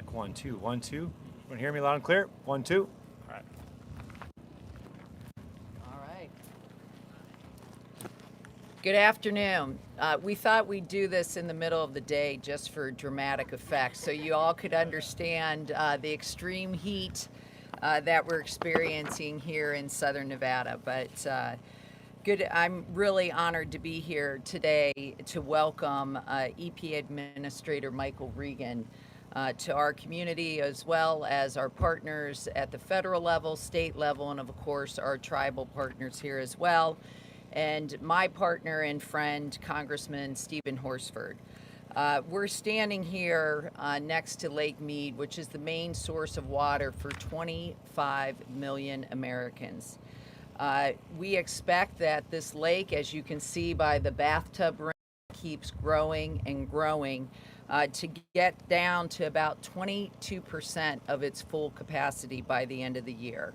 Check 1, 2, 1, 2. You want to hear me loud and clear? 1, 2. All right. All right. Good afternoon. We thought we'd do this in the middle of the day just for dramatic effect, so you all could understand the extreme heat that we're experiencing here in Southern Nevada. But good. I'm really honored to be here today to welcome EPA Administrator Michael Regan to our community, as well as our partners at the federal level, state level, and of course our tribal partners here as well, and my partner and friend, Congressman Stephen Horsford. We're standing here next to Lake Mead, which is the main source of water for 25 million Americans. We expect that this lake, as you can see by the bathtub ring, keeps growing and growing to get down to about 22% of its full capacity by the end of the year.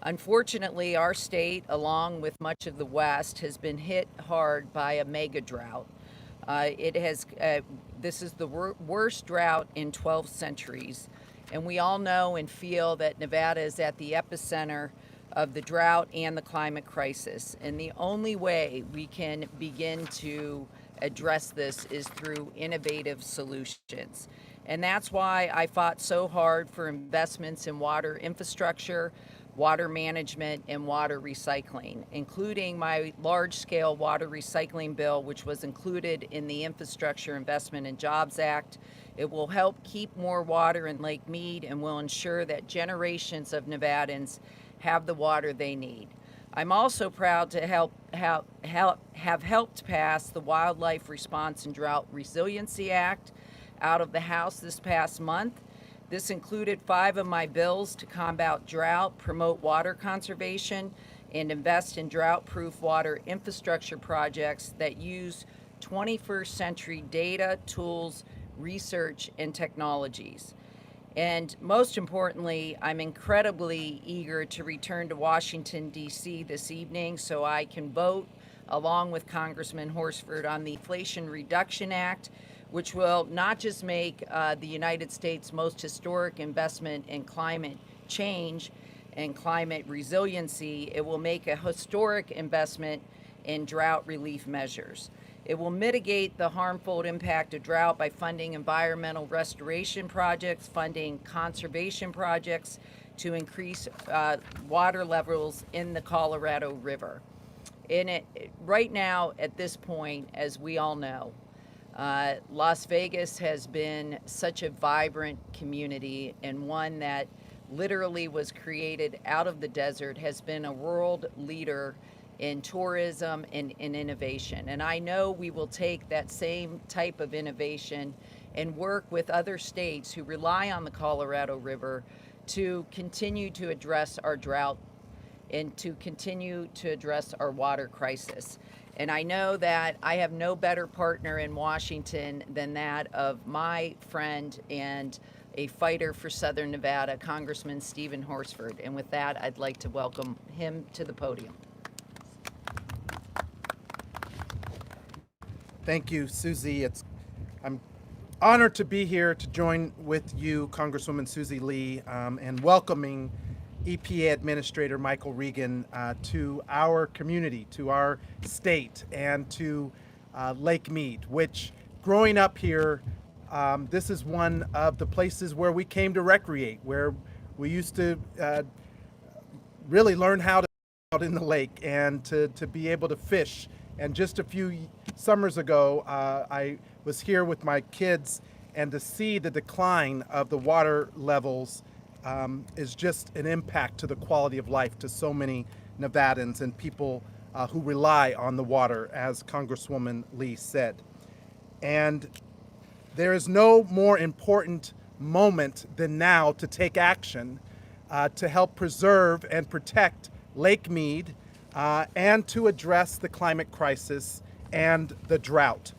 Unfortunately, our state, along with much of the West, has been hit hard by a mega drought. This is the worst drought in 12 centuries, and we all know and feel that Nevada is at the epicenter of the drought and the climate crisis. And the only way we can begin to address this is through innovative solutions. And that's why I fought so hard for investments in water infrastructure, water management, and water recycling, including my large-scale water recycling bill, which was included in the Infrastructure Investment and Jobs Act. It will help keep more water in Lake Mead and will ensure that generations of Nevadans have the water they need. I'm also proud to have helped pass the Wildlife Response and Drought Resiliency Act out of the House this past month. This included 5 of my bills to combat drought, promote water conservation, and invest in drought-proof water infrastructure projects that use 21st century data, tools, research, and technologies. And most importantly, I'm incredibly eager to return to Washington, D.C. this evening so I can vote along with Congressman Horsford on the Inflation Reduction Act, which will not just make the United States' most historic investment in climate change and climate resiliency, it will make a historic investment in drought relief measures. It will mitigate the harmful impact of drought by funding environmental restoration projects, funding conservation projects to increase water levels in the Colorado River. Right now, at this point, as we all know, Las Vegas has been such a vibrant community, and one that literally was created out of the desert, has been a world leader in tourism and in innovation. And I know we will take that same type of innovation and work with other states who rely on the Colorado River to continue to address our drought and to continue to address our water crisis. And I know that I have no better partner in Washington than that of my friend and a fighter for Southern Nevada, Congressman Stephen Horsford. And with that, I'd like to welcome him to the podium. Thank you, Susie. I'm honored to be here to join with you, Congresswoman Susie Lee, and welcoming EPA Administrator Michael Regan to our community, to our state, and to Lake Mead, which, growing up here, this is one of the places where we came to recreate, where we used to really learn how to out in the lake and to be able to fish. And just a few summers ago, I was here with my kids, and to see the decline of the water levels is just an impact to the quality of life to so many Nevadans and people who rely on the water, as Congresswoman Lee said. And there is no more important moment than now to take action to help preserve and protect Lake Mead and to address the climate crisis and the drought.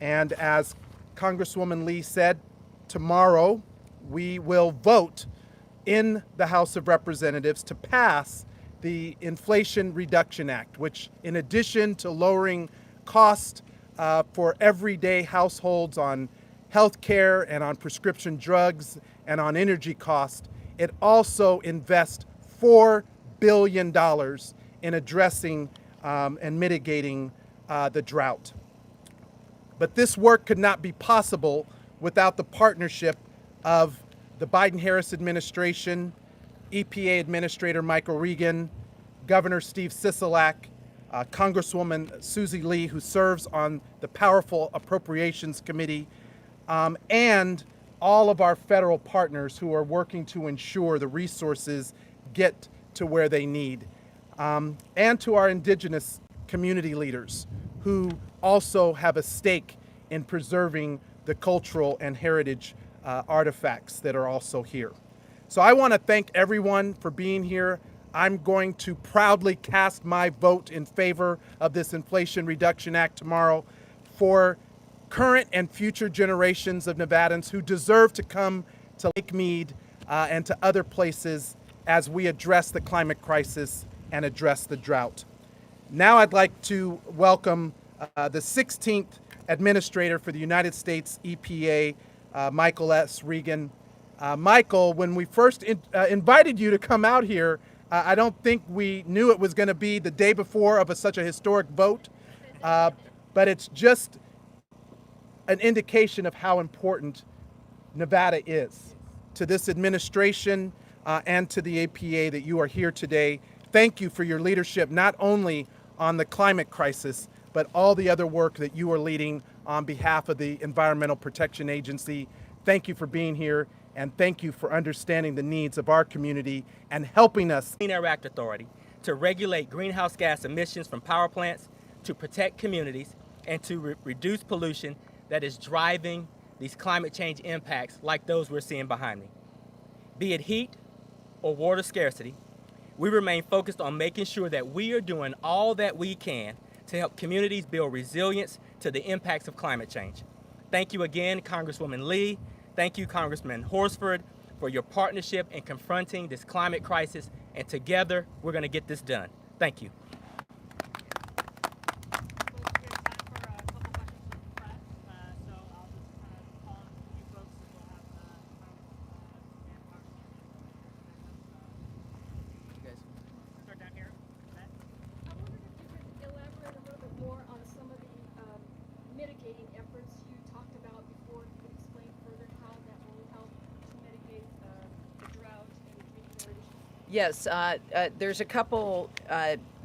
And as Congresswoman Lee said, tomorrow we will vote in the House of Representatives to pass the Inflation Reduction Act, which, in addition to lowering cost for everyday households on health care and on prescription drugs and on energy costs, it also invests $4 billion in addressing and mitigating the drought. But this work could not be possible without the partnership of the Biden-Harris administration, EPA Administrator Michael Regan, Governor Steve Sisolak, Congresswoman Susie Lee, who serves on the powerful Appropriations Committee, and all of our federal partners who are working to ensure the resources get to where they need, and to our indigenous community leaders who also have a stake in preserving the cultural and heritage artifacts that are also here. So I want to thank everyone for being here. I'm going to proudly cast my vote in favor of this Inflation Reduction Act tomorrow for current and future generations of Nevadans who deserve to come to Lake Mead and to other places as we address the climate crisis and address the drought. Now I'd like to welcome the 16th Administrator for the United States EPA, Michael S. Regan. Michael, when we first invited you to come out here, I don't think we knew it was going to be the day before of such a historic vote, but it's just an indication of how important Nevada is to this administration and to the EPA that you are here today. Thank you for your leadership, not only on the climate crisis, but all the other work that you are leading on behalf of the Environmental Protection Agency. Thank you for being here, and thank you for understanding the needs of our community and helping us. Clean Air Act Authority to regulate greenhouse gas emissions from power plants, to protect communities, and to reduce pollution that is driving these climate change impacts like those we're seeing behind me. Be it heat or water scarcity, we remain focused on making sure that we are doing all that we can to help communities build resilience to the impacts of climate change. Thank you again, Congresswoman Lee. Thank you, Congressman Horsford, for your partnership in confronting this climate crisis, and together we're going to get this done. Thank you. Mitigating efforts you talked about before. You could explain further how that will help to mitigate the drought and the drinking water issues? Yes, there's a couple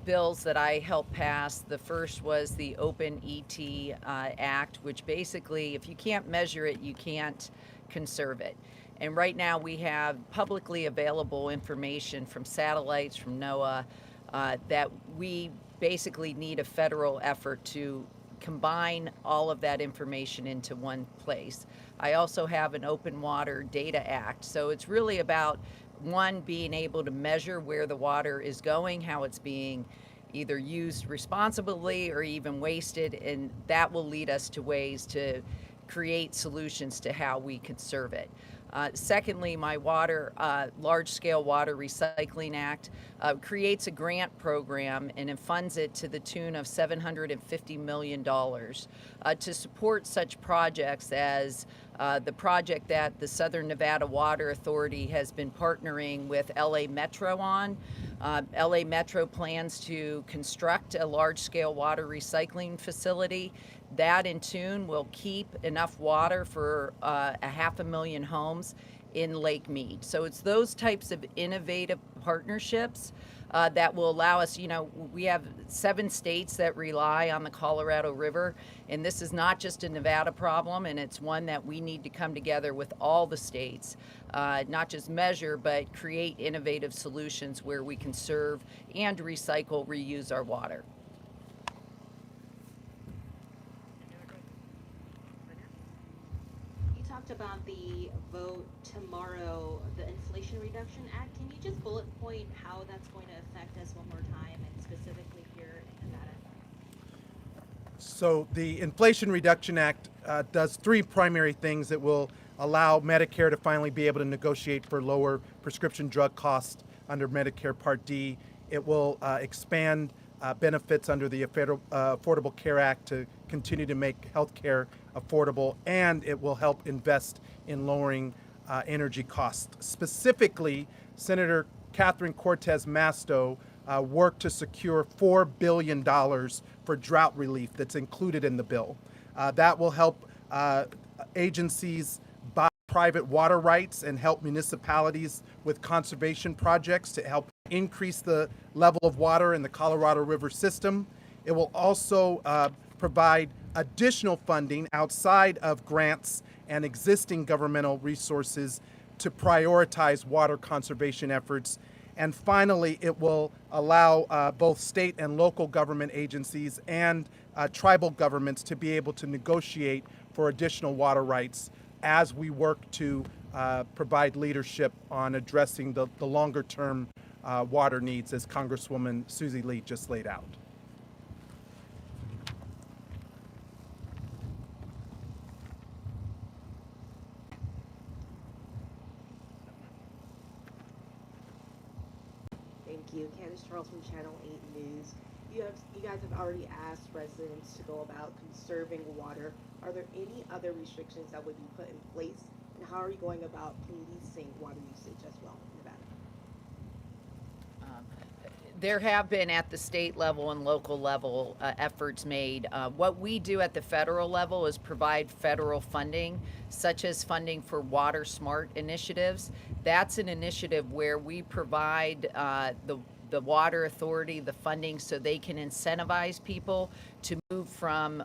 bills that I helped pass. The first was the Open ET Act, which basically, if you can't measure it, you can't conserve it. And right now we have publicly available information from satellites, from NOAA, that we basically need a federal effort to combine all of that information into one place. I also have an Open Water Data Act. So it's really about, one, being able to measure where the water is going, how it's being either used responsibly or even wasted, and that will lead us to ways to create solutions to how we conserve it. Secondly, my large-scale water recycling act creates a grant program and it funds it to the tune of $750 million to support such projects as the project that the Southern Nevada Water Authority has been partnering with LA Metro on. LA Metro plans to construct a large-scale water recycling facility. That in tune will keep enough water for 500,000 homes in Lake Mead. So it's those types of innovative partnerships that will allow us, we have 7 states that rely on the Colorado River, and this is not just a Nevada problem, and it's one that we need to come together with all the states, not just measure, but create innovative solutions where we conserve and recycle, reuse our water. About the vote tomorrow, the Inflation Reduction Act. Can you just bullet point how that's going to affect us one more time, and specifically here in Nevada? So the Inflation Reduction Act does 3 primary things that will allow Medicare to finally be able to negotiate for lower prescription drug costs under Medicare Part D. It will expand benefits under the Affordable Care Act to continue to make health care affordable, and it will help invest in lowering energy costs. Specifically, Senator Catherine Cortez Masto worked to secure $4 billion for drought relief that's included in the bill. That will help agencies buy private water rights and help municipalities with conservation projects to help increase the level of water in the Colorado River system. It will also provide additional funding outside of grants and existing governmental resources to prioritize water conservation efforts. And finally, it will allow both state and local government agencies and tribal governments to be able to negotiate for additional water rights as we work to provide leadership on addressing the longer-term water needs, as Congresswoman Susie Lee just laid out. Thank you. Candace Charles from Channel 8 News. You guys have already asked residents to go about conserving water. Are there any other restrictions that would be put in place? And how are you going about policing water usage as well in Nevada? There have been at the state level and local level efforts made. What we do at the federal level is provide federal funding, such as funding for Water Smart initiatives. That's an initiative where we provide the water authority the funding so they can incentivize people to move from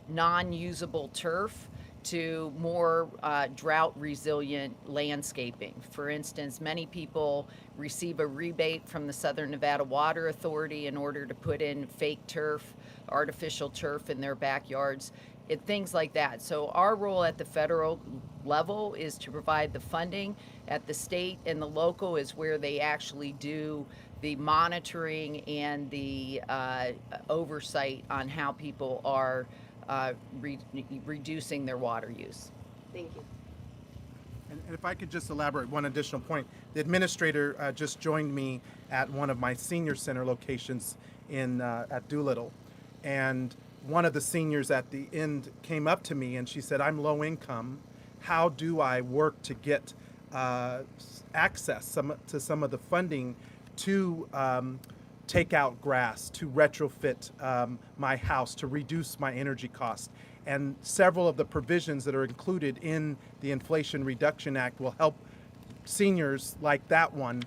non-usable turf to more drought resilient landscaping. For instance, many people receive a rebate from the Southern Nevada Water Authority in order to put in fake turf, artificial turf in their backyards, things like that. So our role at the federal level is to provide the funding. At the state and the local is where they actually do the monitoring and the oversight on how people are reducing their water use. Thank you. And if I could just elaborate one additional point, the administrator just joined me at one of my senior center locations at Doolittle, and one of the seniors at the end came up to me and she said, "I'm low income. How do I work to get access to some of the funding to take out grass, to retrofit my house, to reduce my energy costs?" And several of the provisions that are included in the Inflation Reduction Act will help seniors like that one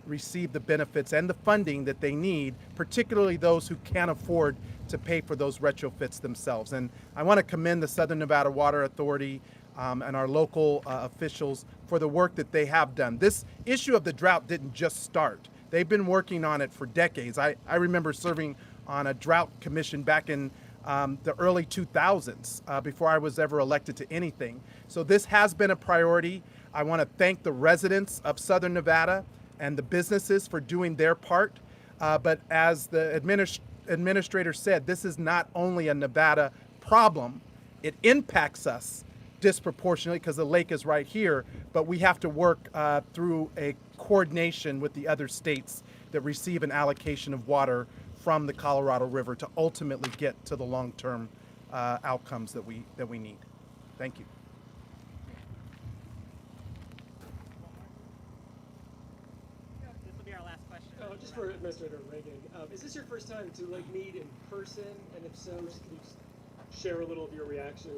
receive the benefits and the funding that they need, particularly those who can't afford to pay for those retrofits themselves. And I want to commend the Southern Nevada Water Authority and our local officials for the work that they have done. This issue of the drought didn't just start. They've been working on it for decades. I remember serving on a drought commission back in the early 2000s before I was ever elected to anything. So this has been a priority. I want to thank the residents of Southern Nevada and the businesses for doing their part. But as the administrator said, this is not only a Nevada problem. It impacts us disproportionately because the lake is right here, but we have to work through a coordination with the other states that receive an allocation of water from the Colorado River to ultimately get to the long-term outcomes that we need. Thank you. This will be our last question. Just for Administrator Reagan, is this your first time to Lake Mead in person? And if so, just can you share a little of your reaction